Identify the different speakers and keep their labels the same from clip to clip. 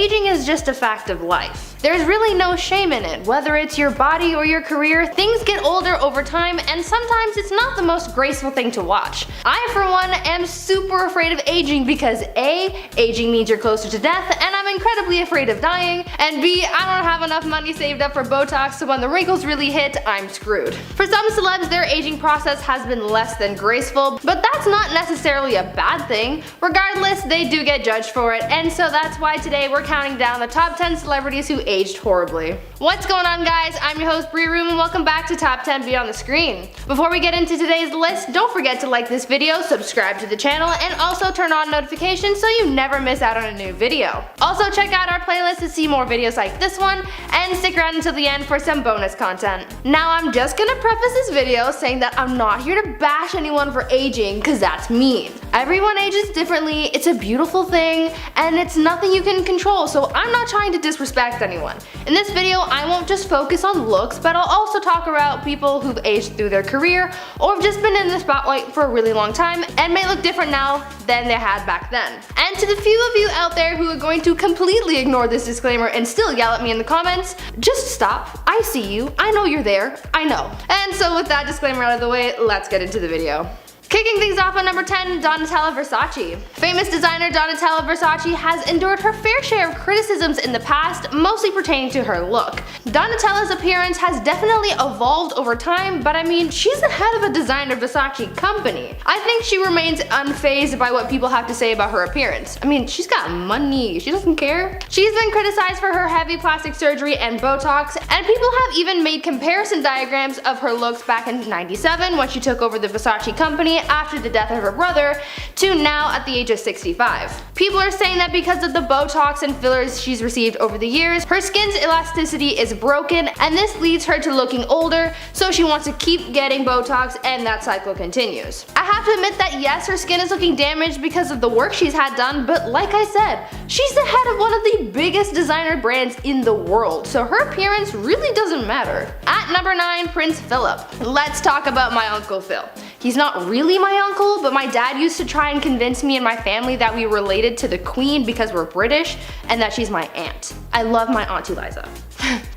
Speaker 1: aging is just a fact of life. There's really no shame in it. Whether it's your body or your career, things get older over time, and sometimes it's not the most graceful thing to watch. I, for one, am super afraid of aging because A, aging means you're closer to death, and I'm incredibly afraid of dying, and B, I don't have enough money saved up for Botox, so when the wrinkles really hit, I'm screwed. For some celebs, their aging process has been less than graceful, but that's not necessarily a bad thing. Regardless, they do get judged for it, and so that's why today we're counting down the top 10 celebrities who aged horribly. What's going on, guys? I'm your host Bree Room, and welcome back to Top 10 Beyond the Screen. Before we get into today's list, don't forget to like this video, subscribe to the channel, and also turn on notifications so you never miss out on a new video. Also check out our playlist to see more videos like this one, and stick around until the end for some bonus content. Now, I'm just gonna preface this video saying that I'm not here to bash anyone for aging, cause that's mean. Everyone ages differently, it's a beautiful thing, and it's nothing you can control, so I'm not trying to disrespect anyone. In this video, I won't just focus on looks, but I'll also talk about people who've aged through their career, or have just been in the spotlight for a really long time, and may look different now than they had back then. And to the few of you out there who are going to completely ignore this disclaimer and still yell at me in the comments, just stop. I see you. I know you're there. I know. And so with that disclaimer out of the way, let's get into the video. Kicking things off at number 10, Donatella Versace. Famous designer Donatella Versace has endured her fair share of criticisms in the past, mostly pertaining to her look. Donatella's appearance has definitely evolved over time, but I mean, she's the head of a designer Versace company. I think she remains unfazed by what people have to say about her appearance. I mean, she's got money, she doesn't care. She's been criticized for her heavy plastic surgery and Botox, and people have even made comparison diagrams of her looks back in '97 when she took over the Versace company after the death of her brother, to now at the age of 65. People are saying that because of the Botox and fillers she's received over the years, her skin's elasticity is broken, and this leads her to looking older, so she wants to keep getting Botox, and that cycle continues. I have to admit that yes, her skin is looking damaged because of the work she's had done, but like I said, she's the head of one of the biggest designer brands in the world, so her appearance really doesn't matter. At number 9, Prince Philip. Let's talk about my Uncle Phil. He's not really my uncle, but my dad used to try and convince me and my family that we related to the Queen because we're British, and that she's my aunt. I love my Aunt Eliza.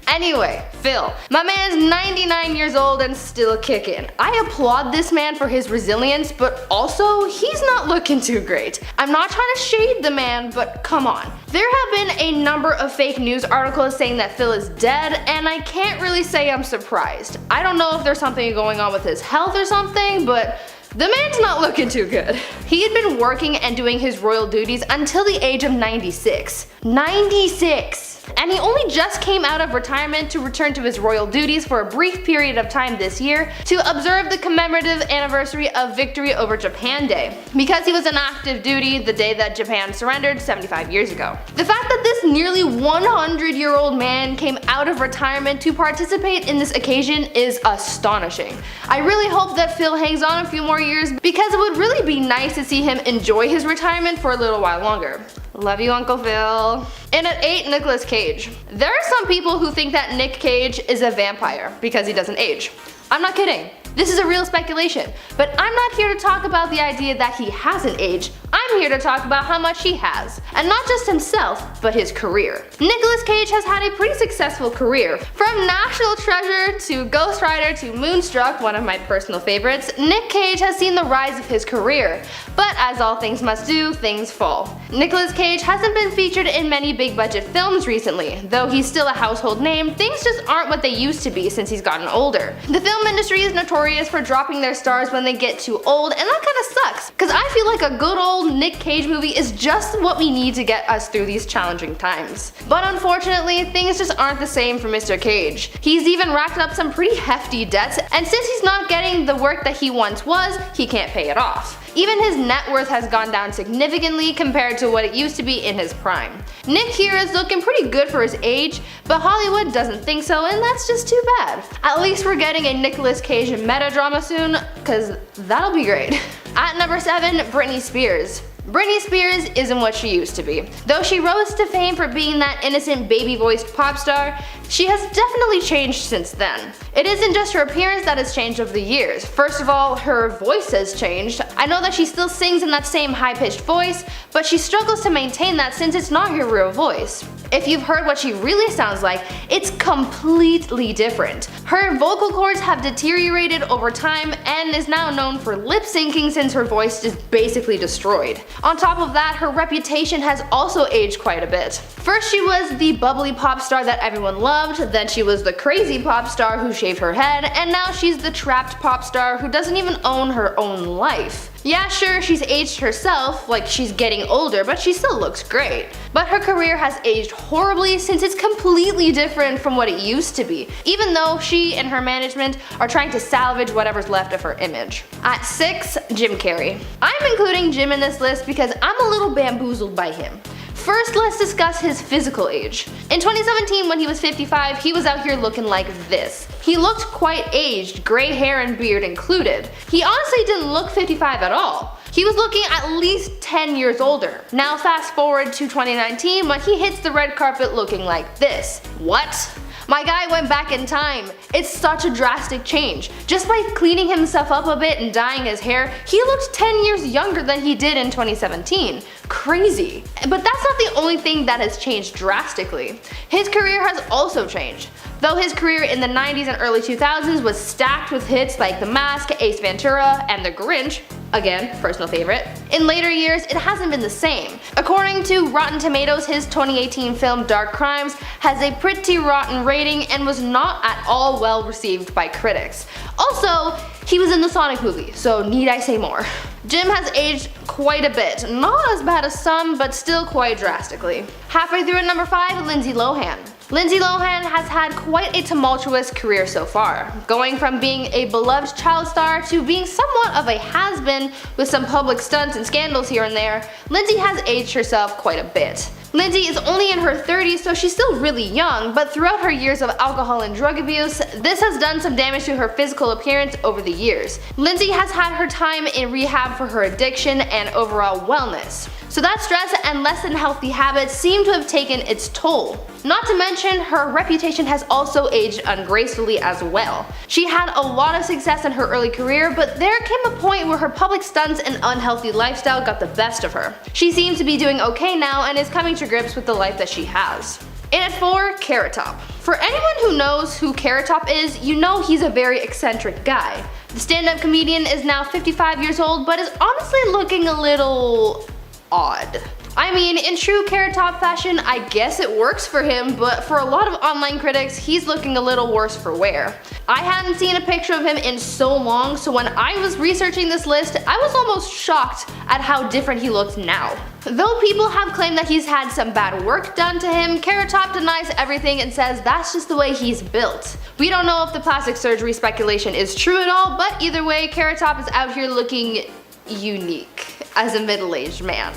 Speaker 1: Anyway, Phil. My man is 99 years old and still kicking. I applaud this man for his resilience, but also, he's not looking too great. I'm not trying to shade the man, but come on. There have been a number of fake news articles saying that Phil is dead, and I can't really say I'm surprised. I don't know if there's something going on with his health or something, but the man's not looking too good. He had been working and doing his royal duties until the age of 96. 96! And he only just came out of retirement to return to his royal duties for a brief period of time this year to observe the commemorative anniversary of victory over Japan Day, because he was on active duty the day that Japan surrendered 75 years ago. The fact that this nearly 100-year-old man came out of retirement to participate in this occasion is astonishing. I really hope that Phil hangs on a few more years, because it would really be nice to see him enjoy his retirement for a little while longer. Love you, Uncle Phil. And at 8, Nicolas Cage. There are some people who think that Nick Cage is a vampire because he doesn't age. I'm not kidding. This is a real speculation, but I'm not here to talk about the idea that he hasn't aged. I'm here to talk about how much he has. And not just himself, but his career. Nicolas Cage has had a pretty successful career. From National Treasure to Ghost Rider to Moonstruck, one of my personal favorites, Nick Cage has seen the rise of his career. But as all things must do, things fall. Nicolas Cage hasn't been featured in many big budget films recently. Though he's still a household name, things just aren't what they used to be since he's gotten older. The film industry is notorious for dropping their stars when they get too old, and that kinda sucks, cause I feel like a good old Nick Cage movie is just what we need to get us through these challenging times. But unfortunately, things just aren't the same for Mr. Cage. He's even racked up some pretty hefty debts, and since he's not getting the work that he once was, he can't pay it off. Even his net worth has gone down significantly compared to what it used to be in his prime. Nick here is looking pretty good for his age, but Hollywood doesn't think so, and that's just too bad. At least we're getting a Nicolas Cage meta-drama soon, cause that'll be great. At number 7, Britney Spears. Britney Spears isn't what she used to be. Though she rose to fame for being that innocent baby-voiced pop star, she has definitely changed since then. It isn't just her appearance that has changed over the years. First of all, her voice has changed. I know that she still sings in that same high-pitched voice, but she struggles to maintain that since it's not her real voice. If you've heard what she really sounds like, it's completely different. Her vocal cords have deteriorated over time and is now known for lip syncing since her voice is basically destroyed. On top of that, her reputation has also aged quite a bit. First she was the bubbly pop star that everyone loved, then she was the crazy pop star who shaved her head, and now she's the trapped pop star who doesn't even own her own life. Yeah, sure, she's aged herself, like she's getting older, but she still looks great. But her career has aged horribly since it's completely different from what it used to be, even though she and her management are trying to salvage whatever's left of her image. At 6, Jim Carrey. I'm including Jim in this list because I'm a little bamboozled by him. First, let's discuss his physical age. In 2017, when he was 55, he was out here looking like this. He looked quite aged, gray hair and beard included. He honestly didn't look 55 at all. He was looking at least 10 years older. Now fast forward to 2019 when he hits the red carpet looking like this. What? My guy went back in time. It's such a drastic change. Just by cleaning himself up a bit and dyeing his hair, he looked 10 years younger than he did in 2017. Crazy. But that's not the only thing that has changed drastically. His career has also changed. Though his career in the 90s and early 2000s was stacked with hits like The Mask, Ace Ventura, and The Grinch, again, personal favorite, in later years it hasn't been the same. According to Rotten Tomatoes, his 2018 film Dark Crimes has a pretty rotten rating and was not at all well received by critics. Also, he was in the Sonic movie, so need I say more? Jim has aged quite a bit, not as bad as some, but still quite drastically. Halfway through at number 5, Lindsay Lohan. Lindsay Lohan has had quite a tumultuous career so far, going from being a beloved child star to being somewhat of a has-been with some public stunts and scandals here and there. Lindsay has aged herself quite a bit. Lindsay is only in her 30s, so she's still really young, but throughout her years of alcohol and drug abuse, this has done some damage to her physical appearance over the years. Lindsay has had her time in rehab for her addiction and overall wellness. So that stress and less than healthy habits seem to have taken its toll. Not to mention, her reputation has also aged ungracefully as well. She had a lot of success in her early career, but there came a point where her public stunts and unhealthy lifestyle got the best of her. She seems to be doing okay now and is coming to grips with the life that she has. And at 4, Carrot Top. For anyone who knows who Carrot Top is, you know he's a very eccentric guy. The stand-up comedian is now 55 years old, but is honestly looking a little odd. I mean, in true Carrot Top fashion, I guess it works for him, but for a lot of online critics, he's looking a little worse for wear. I hadn't seen a picture of him in so long, so when I was researching this list, I was almost shocked at how different he looked now. Though people have claimed that he's had some bad work done to him, Carrot Top denies everything and says that's just the way he's built. We don't know if the plastic surgery speculation is true at all, but either way, Carrot Top is out here looking unique as a middle-aged man.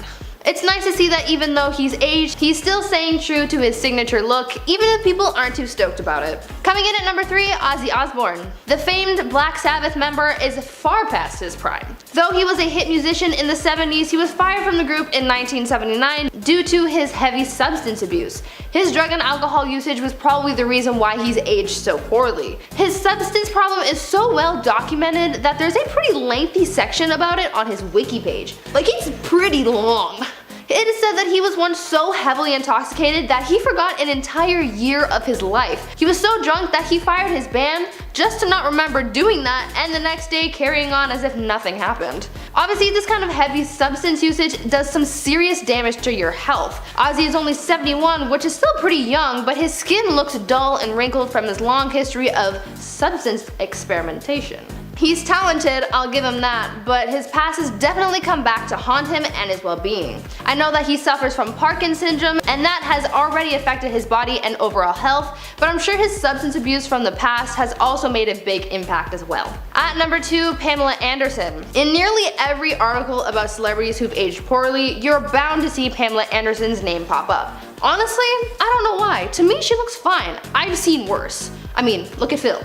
Speaker 1: It's nice to see that even though he's aged, he's still staying true to his signature look, even if people aren't too stoked about it. Coming in at number 3, Ozzy Osbourne. The famed Black Sabbath member is far past his prime. Though he was a hit musician in the 70s, he was fired from the group in 1979 due to his heavy substance abuse. His drug and alcohol usage was probably the reason why he's aged so poorly. His substance problem is so well documented that there's a pretty lengthy section about it on his wiki page. Like, it's pretty long. It is said that he was once so heavily intoxicated that he forgot an entire year of his life. He was so drunk that he fired his band just to not remember doing that, and the next day carrying on as if nothing happened. Obviously, this kind of heavy substance usage does some serious damage to your health. Ozzy is only 71, which is still pretty young, but his skin looks dull and wrinkled from his long history of substance experimentation. He's talented, I'll give him that, but his past has definitely come back to haunt him and his well-being. I know that he suffers from Parkinson's syndrome, and that has already affected his body and overall health, but I'm sure his substance abuse from the past has also made a big impact as well. At number 2, Pamela Anderson. In nearly every article about celebrities who've aged poorly, you're bound to see Pamela Anderson's name pop up. Honestly, I don't know why. To me, she looks fine. I've seen worse. I mean, look at Phil.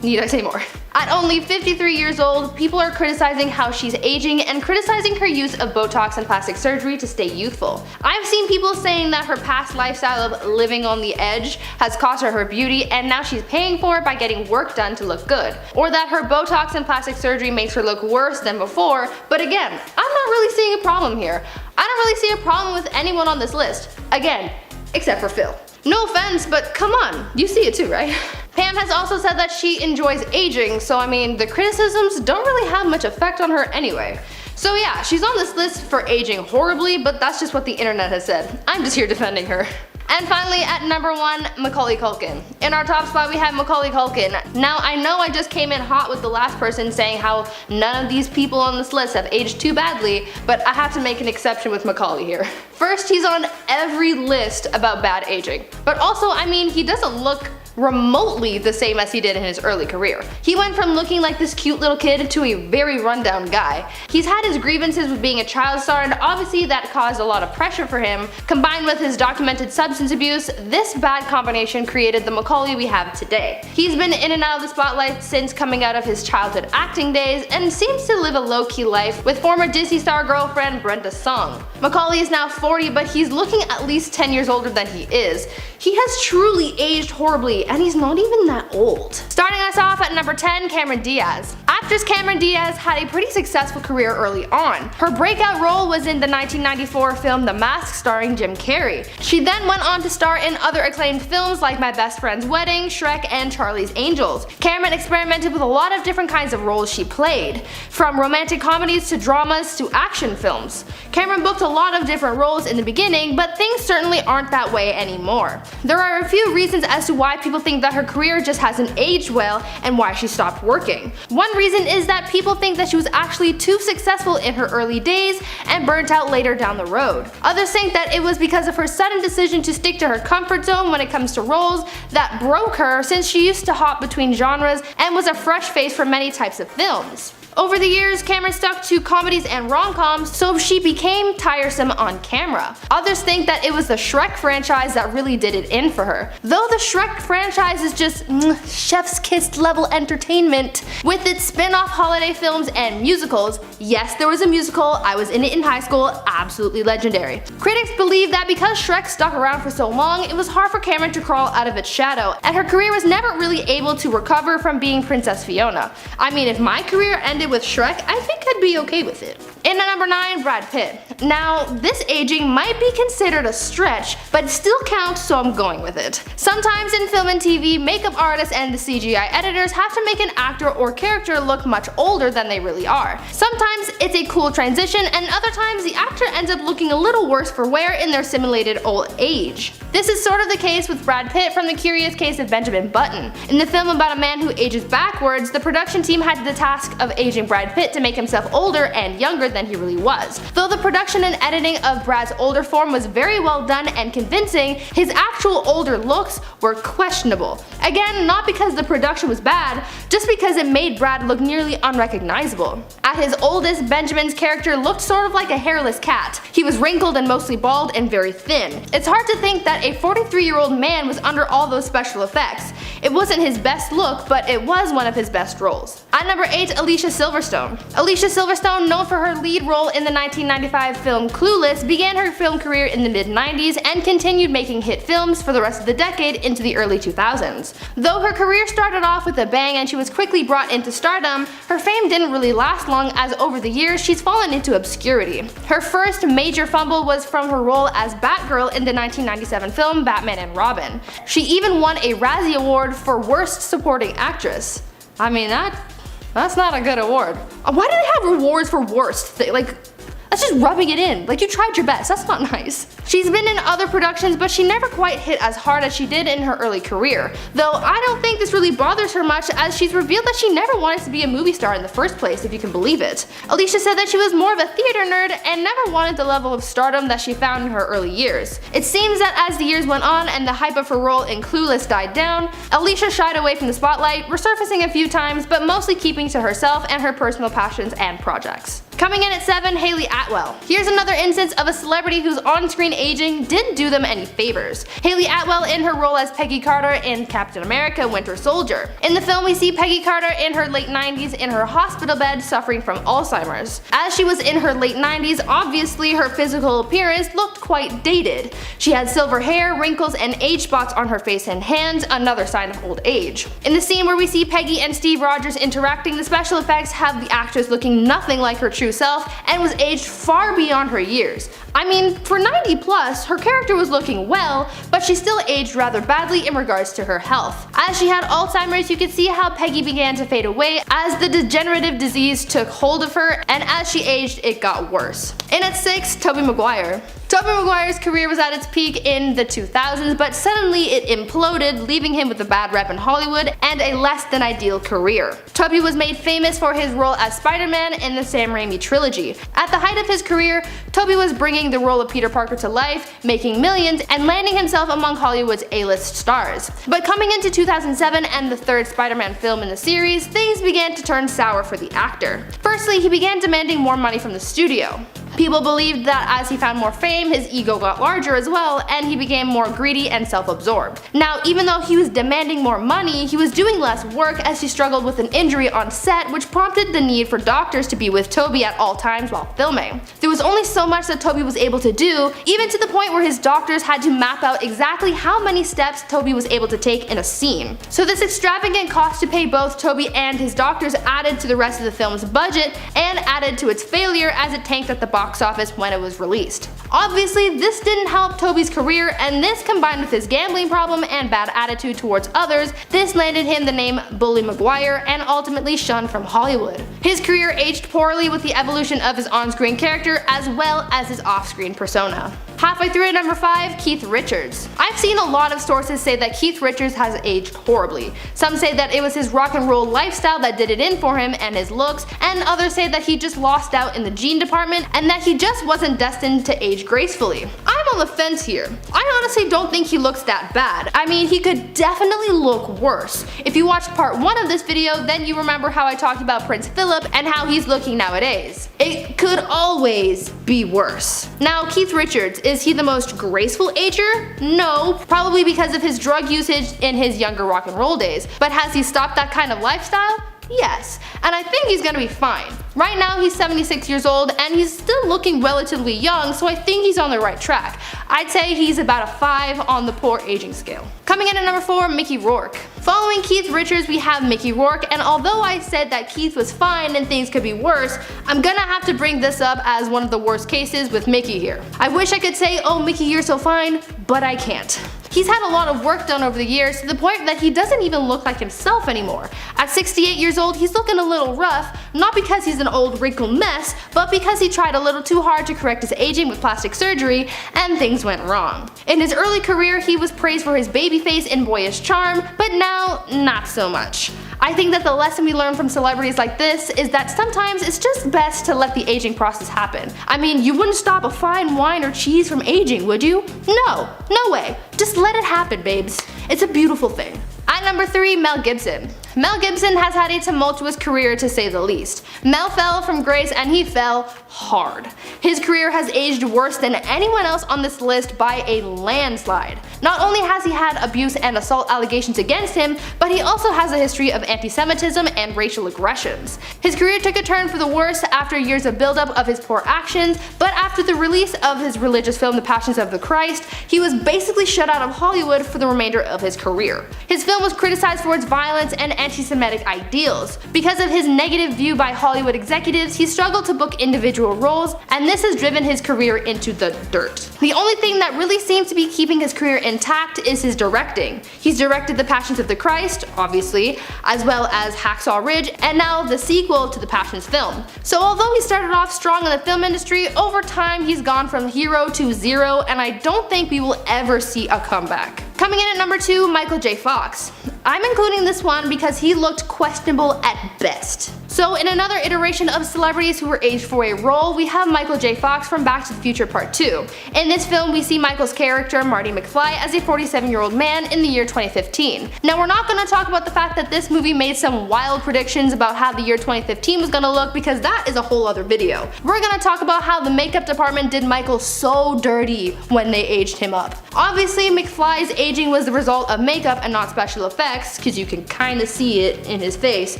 Speaker 1: Need I say more? At only 53 years old, people are criticizing how she's aging and criticizing her use of Botox and plastic surgery to stay youthful. I've seen people saying that her past lifestyle of living on the edge has cost her her beauty and now she's paying for it by getting work done to look good. Or that her Botox and plastic surgery makes her look worse than before, but again, I'm not really seeing a problem here. I don't really see a problem with anyone on this list. Again, Except for Phil. No offense, but come on, you see it too, right? Pam has also said that she enjoys aging, so I mean, the criticisms don't really have much effect on her anyway. So yeah, she's on this list for aging horribly, but that's just what the internet has said. I'm just here defending her. And finally, at number 1, Macaulay Culkin. In our top spot we have Macaulay Culkin. Now I know I just came in hot with the last person saying how none of these people on this list have aged too badly, but I have to make an exception with Macaulay here. First, he's on every list about bad aging. But also, I mean, he doesn't look remotely the same as he did in his early career. He went from looking like this cute little kid to a very rundown guy. He's had his grievances with being a child star, and obviously that caused a lot of pressure for him. Combined with his documented substance abuse, this bad combination created the Macaulay we have today. He's been in and out of the spotlight since coming out of his childhood acting days, and seems to live a low-key life with former Disney star girlfriend Brenda Song. Macaulay is now 40, but he's looking at least 10 years older than he is. He has truly aged horribly, and he's not even that old. Starting us off at number 10, Cameron Diaz. Actress Cameron Diaz had a pretty successful career early on. Her breakout role was in the 1994 film The Mask starring Jim Carrey. She then went on to star in other acclaimed films like My Best Friend's Wedding, Shrek, and Charlie's Angels. Cameron experimented with a lot of different kinds of roles she played, from romantic comedies to dramas to action films. Cameron booked a lot of different roles in the beginning, but things certainly aren't that way anymore. There are a few reasons as to why people think that her career just hasn't aged well and why she stopped working. One reason is that people think that she was actually too successful in her early days and burnt out later down the road. Others think that it was because of her sudden decision to stick to her comfort zone when it comes to roles that broke her, since she used to hop between genres and was a fresh face for many types of films. Over the years, Cameron stuck to comedies and rom-coms, so she became tiresome on camera. Others think that it was the Shrek franchise that really did it in for her. Though the Shrek franchise is just chef's kiss level entertainment, with its spin-off holiday films and musicals. Yes, there was a musical, I was in it in high school, absolutely legendary. Critics believe that because Shrek stuck around for so long, it was hard for Cameron to crawl out of its shadow, and her career was never really able to recover from being Princess Fiona. I mean, if my career ended with Shrek, I think I'd be okay with it. In at number 9, Brad Pitt. Now, this aging might be considered a stretch, but it still counts, so I'm going with it. Sometimes in film and TV, makeup artists and the CGI editors have to make an actor or character look much older than they really are. Sometimes it's a cool transition, and other times the actor ends up looking a little worse for wear in their simulated old age. This is sort of the case with Brad Pitt from The Curious Case of Benjamin Button. In the film about a man who ages backwards, the production team had the task of aging Brad Pitt to make himself older and younger than he really was. Though the production and editing of Brad's older form was very well done and convincing, his actual older looks were questionable. Again, not because the production was bad, just because it made Brad look nearly unrecognizable. At his oldest, Benjamin's character looked sort of like a hairless cat. He was wrinkled and mostly bald and very thin. It's hard to think that a 43-year-old man was under all those special effects. It wasn't his best look, but it was one of his best roles. At number 8, Alicia Silverstone. Alicia Silverstone, known for her lead role in the 1995 film Clueless, began her film career in the mid-90s and continued making hit films for the rest of the decade into the early 2000s. Though her career started off with a bang and she was quickly brought into stardom, her fame didn't really last long, as over the years she's fallen into obscurity. Her first major fumble was from her role as Batgirl in the 1997 film Batman and Robin. She even won a Razzie Award for Worst Supporting Actress. I mean, that's not a good award. Why do they have awards for worst? That's just rubbing it in. Like, you tried your best. That's not nice. She's been in other productions, but she never quite hit as hard as she did in her early career. Though I don't think this really bothers her much, as she's revealed that she never wanted to be a movie star in the first place, if you can believe it. Alicia said that she was more of a theater nerd and never wanted the level of stardom that she found in her early years. It seems that as the years went on and the hype of her role in Clueless died down, Alicia shied away from the spotlight, resurfacing a few times, but mostly keeping to herself and her personal passions and projects. Coming in at 7, Hayley Atwell. Here's another instance of a celebrity whose on-screen aging didn't do them any favors. Hayley Atwell in her role as Peggy Carter in Captain America: Winter Soldier. In the film, we see Peggy Carter in her late 90s in her hospital bed suffering from Alzheimer's. As she was in her late 90s, obviously her physical appearance looked quite dated. She had silver hair, wrinkles, and age spots on her face and hands, another sign of old age. In the scene where we see Peggy and Steve Rogers interacting, the special effects have the actress looking nothing like her true true self and was aged far beyond her years. I mean, for 90 plus, her character was looking well, but she still aged rather badly in regards to her health. As she had Alzheimer's, you could see how Peggy began to fade away as the degenerative disease took hold of her, and as she aged, it got worse. In at 6, Tobey Maguire. Tobey Maguire's career was at its peak in the 2000s, but suddenly it imploded, leaving him with a bad rep in Hollywood and a less than ideal career. Tobey was made famous for his role as Spider-Man in the Sam Raimi trilogy. At the height of his career, Tobey was bringing the role of Peter Parker to life, making millions, and landing himself among Hollywood's A-list stars. But coming into 2007 and the third Spider-Man film in the series, things began to turn sour for the actor. Firstly, he began demanding more money from the studio. People believed that as he found more fame, his ego got larger as well, and he became more greedy and self-absorbed. Now, even though he was demanding more money, he was doing less work as he struggled with an injury on set, which prompted the need for doctors to be with Tobey at all times while filming. There was only so much that Tobey was able to do, even to the point where his doctors had to map out exactly how many steps Tobey was able to take in a scene. So this extravagant cost to pay both Tobey and his doctors added to the rest of the film's budget and added to its failure as it tanked at the box office when it was released. Obviously, this didn't help Tobey's career, and this combined with his gambling problem and bad attitude towards others, this landed him the name Bully Maguire and ultimately shunned from Hollywood. His career aged poorly with the evolution of his on-screen character as well as his off-screen persona. Halfway through at number 5, Keith Richards. I've seen a lot of sources say that Keith Richards has aged horribly. Some say that it was his rock and roll lifestyle that did it in for him and his looks, and others say that he just lost out in the gene department and that he just wasn't destined to age gracefully. I'm on the fence here. I honestly don't think he looks that bad. I mean, he could definitely look worse. If you watched part 1 of this video, then you remember how I talked about Prince Philip and how he's looking nowadays. It could always be worse. Now, Keith Richards, is he the most graceful ager? No, probably because of his drug usage in his younger rock and roll days. But has he stopped that kind of lifestyle? Yes, and I think he's gonna be fine. Right now he's 76 years old and he's still looking relatively young, so I think he's on the right track. I'd say he's about a 5 on the poor aging scale. Coming in at number 4, Mickey Rourke. Following Keith Richards, we have Mickey Rourke, and although I said that Keith was fine and things could be worse, I'm gonna have to bring this up as one of the worst cases with Mickey here. I wish I could say, oh Mickey, you're so fine, but I can't. He's had a lot of work done over the years to the point that he doesn't even look like himself anymore. At 68 years old, he's looking a little rough, not because he's an old wrinkled mess, but because he tried a little too hard to correct his aging with plastic surgery, and things went wrong. In his early career, he was praised for his baby face and boyish charm, but now, not so much. I think that the lesson we learn from celebrities like this is that sometimes it's just best to let the aging process happen. I mean, you wouldn't stop a fine wine or cheese from aging, would you? No, no way. Just let it happen, babes. It's a beautiful thing. At number 3, Mel Gibson. Mel Gibson has had a tumultuous career to say the least. Mel fell from grace and he fell hard. His career has aged worse than anyone else on this list by a landslide. Not only has he had abuse and assault allegations against him, but he also has a history of anti-Semitism and racial aggressions. His career took a turn for the worse after years of buildup of his poor actions, but after the release of his religious film The Passions of the Christ, he was basically shut out of Hollywood for the remainder of his career. His film was criticized for its violence and anti-Semitic ideals. Because of his negative view by Hollywood executives, he struggled to book individual roles, and this has driven his career into the dirt. The only thing that really seems to be keeping his career intact is his directing. He's directed The Passions of the Christ, obviously, as well as Hacksaw Ridge, and now the sequel to the Passions film. So although he started off strong in the film industry, over time he's gone from hero to zero, and I don't think we will ever see a comeback. Coming in at number 2, Michael J. Fox. I'm including this one because he looked questionable at best. So in another iteration of celebrities who were aged for a role, we have Michael J. Fox from Back to the Future Part 2. In this film, we see Michael's character, Marty McFly, as a 47-year-old man in the year 2015. Now we're not going to talk about the fact that this movie made some wild predictions about how the year 2015 was going to look, because that is a whole other video. We're going to talk about how the makeup department did Michael so dirty when they aged him up. Obviously, McFly's aging was the result of makeup and not special effects, because you can kinda see it in his face,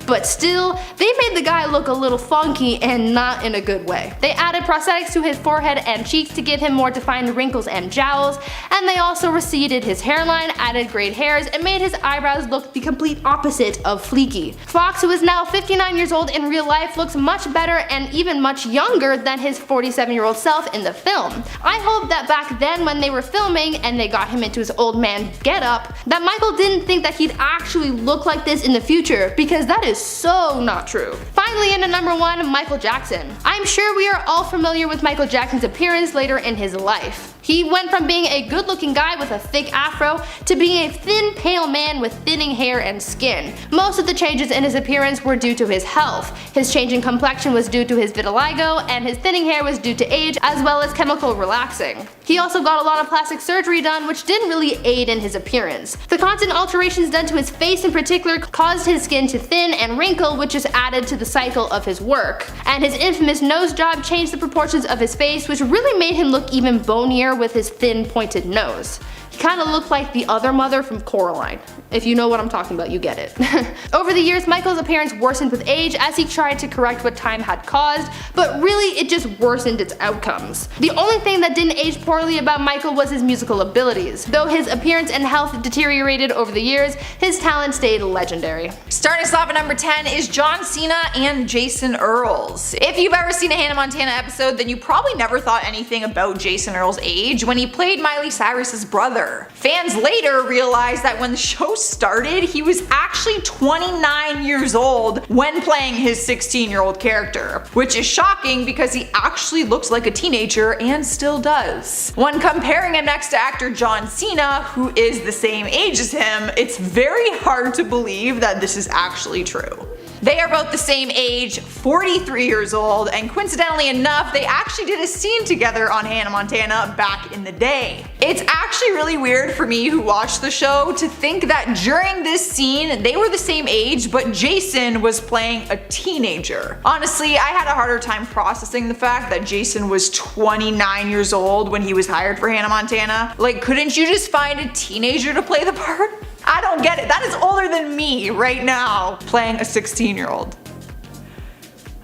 Speaker 1: but still, they made the guy look a little funky and not in a good way. They added prosthetics to his forehead and cheeks to give him more defined wrinkles and jowls, and they also receded his hairline, added grayed hairs, and made his eyebrows look the complete opposite of fleeky. Fox, who is now 59 years old in real life, looks much better and even much younger than his 47-year-old self in the film. I hope that back then when they were filming and they got him into his old man getup, that Michael didn't think that he'd actually look like this in the future, because that is so not true. Finally, into number 1, Michael Jackson. I'm sure we are all familiar with Michael Jackson's appearance later in his life. He went from being a good-looking guy with a thick afro to being a thin, pale man with thinning hair and skin. Most of the changes in his appearance were due to his health. His change in complexion was due to his vitiligo, and his thinning hair was due to age as well as chemical relaxing. He also got a lot of plastic surgery done, which didn't really aid in his appearance. The constant alterations done to his face in particular caused his skin to thin and wrinkle, which just added to the cycle of his work. And his infamous nose job changed the proportions of his face, which really made him look even bonier with his thin pointed nose. He kinda looked like the other mother from Coraline. If you know what I'm talking about, you get it. Over the years, Michael's appearance worsened with age as he tried to correct what time had caused, but really it just worsened its outcomes. The only thing that didn't age poorly about Michael was his musical abilities. Though his appearance and health deteriorated over the years, his talent stayed legendary.
Speaker 2: Starting us off at number 10 is John Cena and Jason Earls. If you've ever seen a Hannah Montana episode, then you probably never thought anything about Jason Earls' age when he played Miley Cyrus's brother. Fans later realized that when the show started, he was actually 29 years old when playing his 16-year-old character, which is shocking because he actually looks like a teenager and still does. When comparing him next to actor John Cena, who is the same age as him, it's very hard to believe that this is actually true. They are both the same age, 43 years old, and coincidentally enough, they actually did a scene together on Hannah Montana back in the day. It's actually really weird for me who watched the show to think that during this scene, they were the same age, but Jason was playing a teenager. Honestly, I had a harder time processing the fact that Jason was 29 years old when he was hired for Hannah Montana. Like, couldn't you just find a teenager to play the part? I don't get it. That is older than me right now, playing a 16-year-old.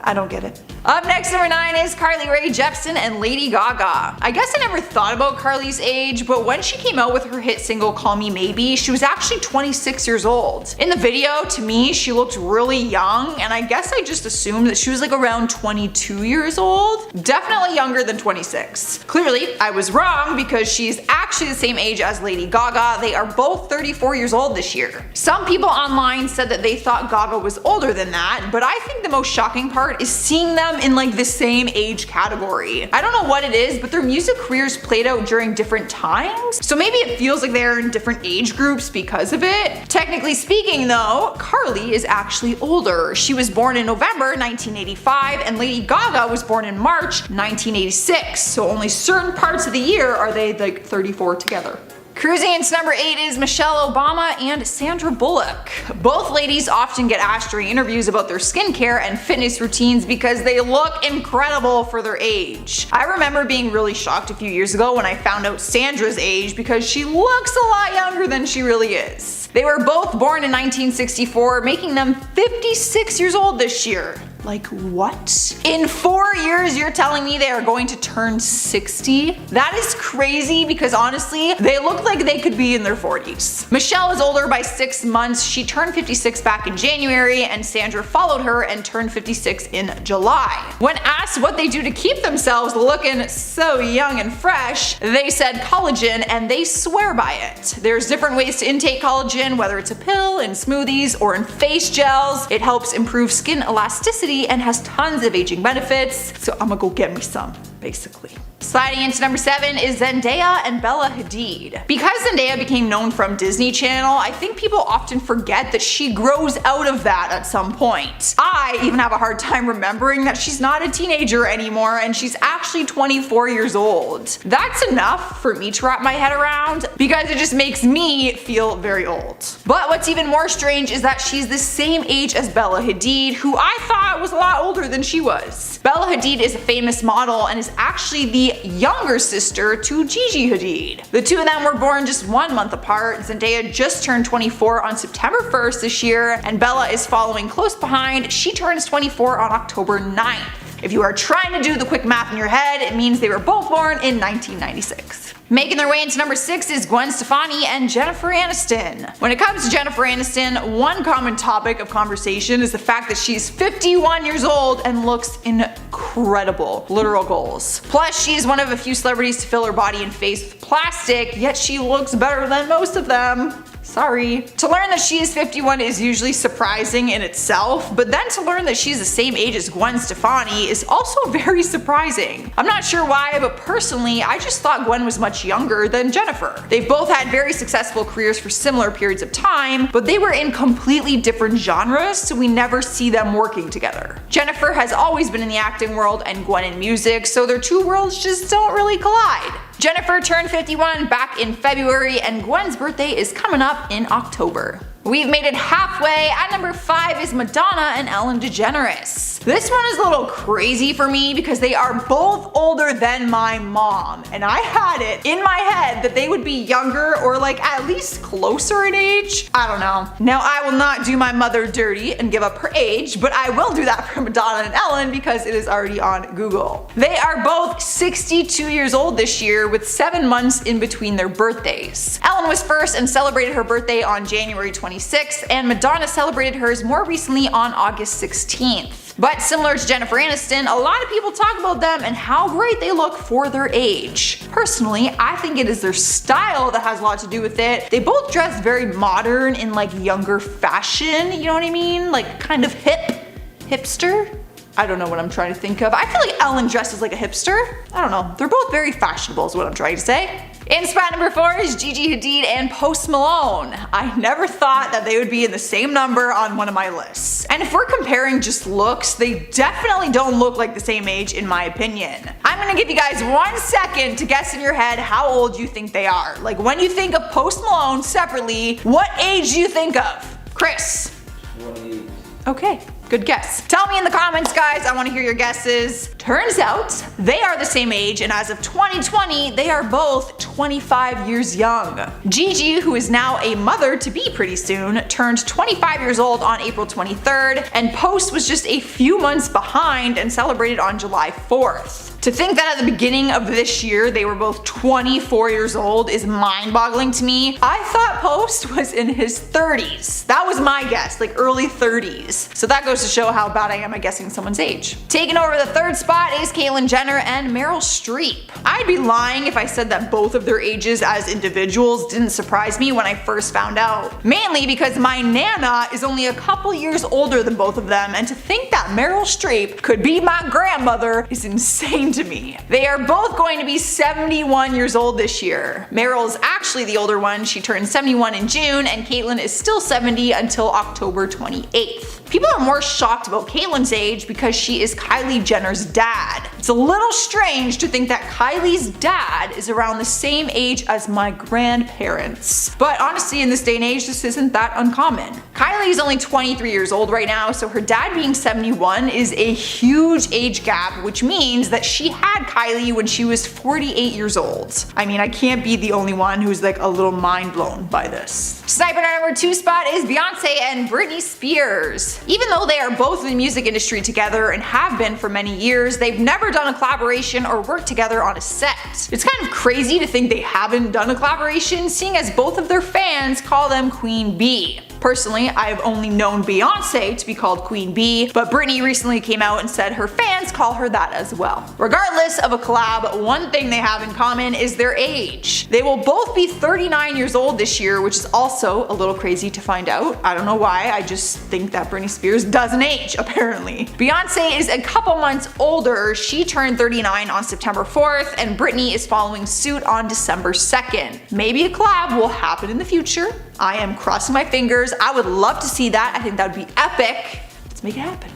Speaker 2: I don't get it. Up next, number 9 is Carly Rae Jepsen and Lady Gaga. I guess I never thought about Carly's age, but when she came out with her hit single Call Me Maybe, she was actually 26 years old. In the video, to me, she looked really young, and I guess I just assumed that she was like around 22 years old. Definitely younger than 26. Clearly, I was wrong because she's actually the same age as Lady Gaga. They are both 34 years old this year. Some people online said that they thought Gaga was older than that, but I think the most shocking part is seeing them in like the same age category. I don't know what it is, but their music careers played out during different times, so maybe it feels like they're in different age groups because of it. Technically speaking though, Carly is actually older. She was born in November 1985 and Lady Gaga was born in March 1986, so only certain parts of the year are they like 34 together. Cruising into number 8 is Michelle Obama and Sandra Bullock. Both ladies often get asked during interviews about their skincare and fitness routines because they look incredible for their age. I remember being really shocked a few years ago when I found out Sandra's age because she looks a lot younger than she really is. They were both born in 1964, making them 56 years old this year. Like what? In 4 years you're telling me they are going to turn 60? That is crazy because honestly, they look like they could be in their 40s. Michelle is older by 6 months. She turned 56 back in January and Sandra followed her and turned 56 in July. When asked what they do to keep themselves looking so young and fresh, they said collagen and they swear by it. There's different ways to intake collagen, whether it's a pill, in smoothies, or in face gels. It helps improve skin elasticity and has tons of aging benefits, so I'm gonna go get me some, basically. Sliding into number 7 is Zendaya and Bella Hadid. Because Zendaya became known from Disney Channel, I think people often forget that she grows out of that at some point. I even have a hard time remembering that she's not a teenager anymore and she's actually 24 years old. That's enough for me to wrap my head around because it just makes me feel very old. But what's even more strange is that she's the same age as Bella Hadid, who I thought was a lot older than she was. Bella Hadid is a famous model and is actually the younger sister to Gigi Hadid. The two of them were born just 1 month apart. Zendaya just turned 24 on September 1st this year, and Bella is following close behind. She turns 24 on October 9th. If you are trying to do the quick math in your head, it means they were both born in 1996. Making their way into number 6 is Gwen Stefani and Jennifer Aniston. When it comes to Jennifer Aniston, one common topic of conversation is the fact that she's 51 years old and looks incredible. Literal goals. Plus, she's one of a few celebrities to fill her body and face with plastic, yet she looks better than most of them. Sorry. To learn that she is 51 is usually surprising in itself, but then to learn that she's the same age as Gwen Stefani is also very surprising. I'm not sure why, but personally, I just thought Gwen was much younger than Jennifer. They've both had very successful careers for similar periods of time, but they were in completely different genres, so we never see them working together. Jennifer has always been in the acting world and Gwen in music, so their two worlds just don't really collide. Jennifer turned 51 back in February, and Gwen's birthday is coming up in October. We've made it halfway. At number 5 is Madonna and Ellen DeGeneres. This one is a little crazy for me because they are both older than my mom, and I had it in my head that they would be younger or like at least closer in age. I don't know. Now, I will not do my mother dirty and give up her age, but I will do that for Madonna and Ellen because it is already on Google. They are both 62 years old this year with 7 months in between their birthdays. Ellen was first and celebrated her birthday on January 26th, and Madonna celebrated hers more recently on August 16th. But similar to Jennifer Aniston, a lot of people talk about them and how great they look for their age. Personally, I think it is their style that has a lot to do with it. They both dress very modern in like younger fashion, you know what I mean? Like kind of hipster? I don't know what I'm trying to think of. I feel like Ellen dresses like a hipster. I don't know. They're both very fashionable is what I'm trying to say. In spot number 4 is Gigi Hadid and Post Malone. I never thought that they would be in the same number on one of my lists. And if we're comparing just looks, they definitely don't look like the same age in my opinion. I'm gonna give you guys 1 second to guess in your head how old you think they are. Like when you think of Post Malone separately, what age do you think of? Chris?
Speaker 3: 28.
Speaker 2: Okay. Good guess. Tell me in the comments, guys. I want to hear your guesses. Turns out they are the same age, and as of 2020, they are both 25 years young. Gigi, who is now a mother to be pretty soon, turned 25 years old on April 23rd, and Post was just a few months behind and celebrated on July 4th. To think that at the beginning of this year they were both 24 years old is mind-boggling to me. I thought Post was in his 30s. That was my guess, like early 30s. So that goes to show how bad I am at guessing someone's age. Taking over the 3rd spot is Caitlyn Jenner and Meryl Streep. I'd be lying if I said that both of their ages as individuals didn't surprise me when I first found out. Mainly because my Nana is only a couple years older than both of them, and to think that Meryl Streep could be my grandmother is insane to me. They are both going to be 71 years old this year. Meryl is actually the older one. She turned 71 in June, and Caitlyn is still 70 until October 28th. People are more shocked about Caitlyn's age because she is Kylie Jenner's dad. It's a little strange to think that Kylie's dad is around the same age as my grandparents. But honestly, in this day and age, this isn't that uncommon. Kylie is only 23 years old right now, so her dad being 71 is a huge age gap, which means that she had Kylie when she was 48 years old. I mean, I can't be the only one who's like a little mind blown by this. Sniping our number 2 spot is Beyonce and Britney Spears. Even though they are both in the music industry together and have been for many years, they've never done a collaboration or worked together on a set. It's kind of crazy to think they haven't done a collaboration, seeing as both of their fans call them Queen Bee. Personally, I've only known Beyonce to be called Queen Bee, but Britney recently came out and said her fans call her that as well. Regardless of a collab, one thing they have in common is their age. They will both be 39 years old this year, which is also a little crazy to find out. I don't know why, I just think that Britney Spears doesn't age, apparently. Beyonce is a couple months older. She turned 39 on September 4th, and Britney is following suit on December 2nd. Maybe a collab will happen in the future. I am crossing my fingers. I would love to see that. I think that would be epic. Let's make it happen.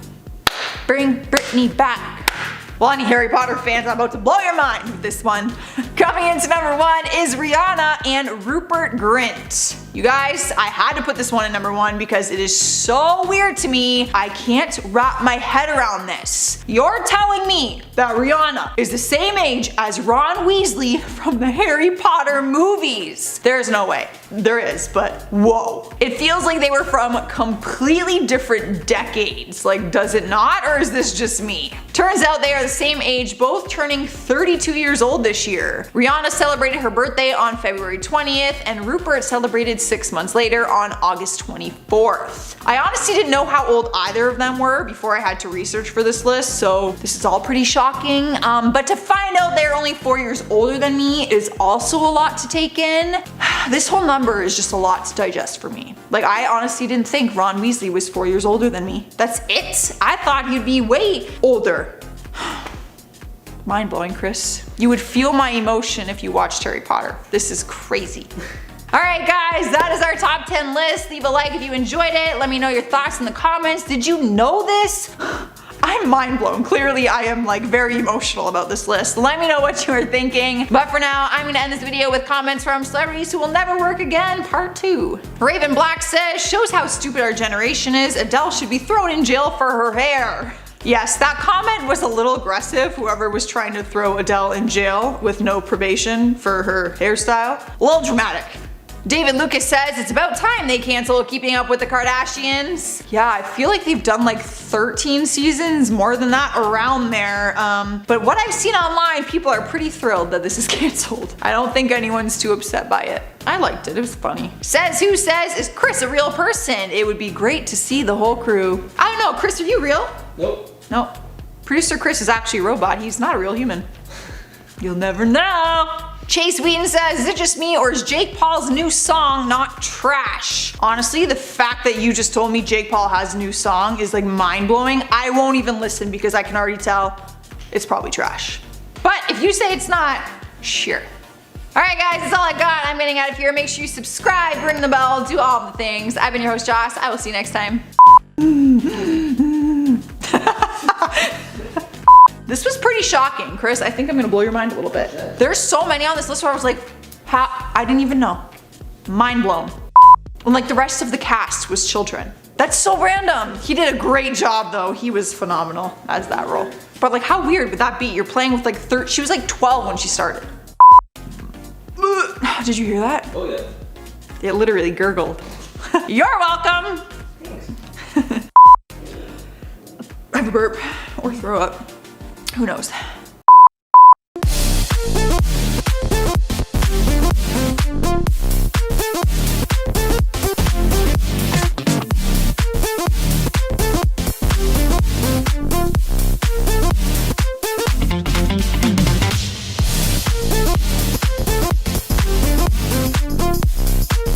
Speaker 2: Bring Britney back. Well, any Harry Potter fans, I'm about to blow your mind with this one. Coming into number 1 is Rihanna and Rupert Grint. You guys, I had to put this one at number 1 because it is so weird to me. I can't wrap my head around this. You're telling me that Rihanna is the same age as Ron Weasley from the Harry Potter movies? There's no way. There is, but whoa. It feels like they were from completely different decades. Like, does it not, or is this just me? Turns out they are the same age, both turning 32 years old this year. Rihanna celebrated her birthday on February 20th, and Rupert celebrated 6 months later on August 24th. I honestly didn't know how old either of them were before I had to research for this list, so this is all pretty shocking. But to find out they're only 4 years older than me is also a lot to take in. This whole number is just a lot to digest for me. Like, I honestly didn't think Ron Weasley was 4 years older than me. That's it? I thought he'd be way older. Mind blowing, Chris. You would feel my emotion if you watched Harry Potter. This is crazy. Alright guys, that is our top 10 list. Leave a like if you enjoyed it. Let me know your thoughts in the comments. Did you know this? I'm mind blown. Clearly I am like very emotional about this list. Let me know what you are thinking. But for now, I'm gonna end this video with comments from celebrities who will never work again, part 2. Raven Black says, shows how stupid our generation is. Adele should be thrown in jail for her hair. Yes, that comment was a little aggressive, whoever was trying to throw Adele in jail with no probation for her hairstyle. A little dramatic. David Lucas says it's about time they cancel Keeping Up with the Kardashians. Yeah, I feel like they've done like 13 seasons, more than that around there. But what I've seen online, people are pretty thrilled that this is canceled. I don't think anyone's too upset by it. I liked it, it was funny. Says who says, is Chris a real person? It would be great to see the whole crew. I don't know, Chris, are you real?
Speaker 3: Nope.
Speaker 2: Nope. Producer Chris is actually a robot, he's not a real human. You'll never know. Chase Wheaton says, is it just me or is Jake Paul's new song not trash? Honestly, the fact that you just told me Jake Paul has a new song is like mind blowing. I won't even listen because I can already tell it's probably trash. But if you say it's not, sure. Alright guys, that's all I got. I'm getting out of here. Make sure you subscribe, ring the bell, do all the things. I've been your host Joss. I will see you next time. This was pretty shocking, Chris. I think I'm gonna blow your mind a little bit. There's so many on this list where I was like, how? I didn't even know. Mind blown. And like the rest of the cast was children. That's so random. He did a great job though. He was phenomenal as that role. But like how weird would that be? You're playing with like she was like 12 when she started. Did you hear that?
Speaker 3: Oh yeah.
Speaker 2: It literally gurgled. You're welcome.
Speaker 3: Thanks.
Speaker 2: I have a burp or throw up. Who knows?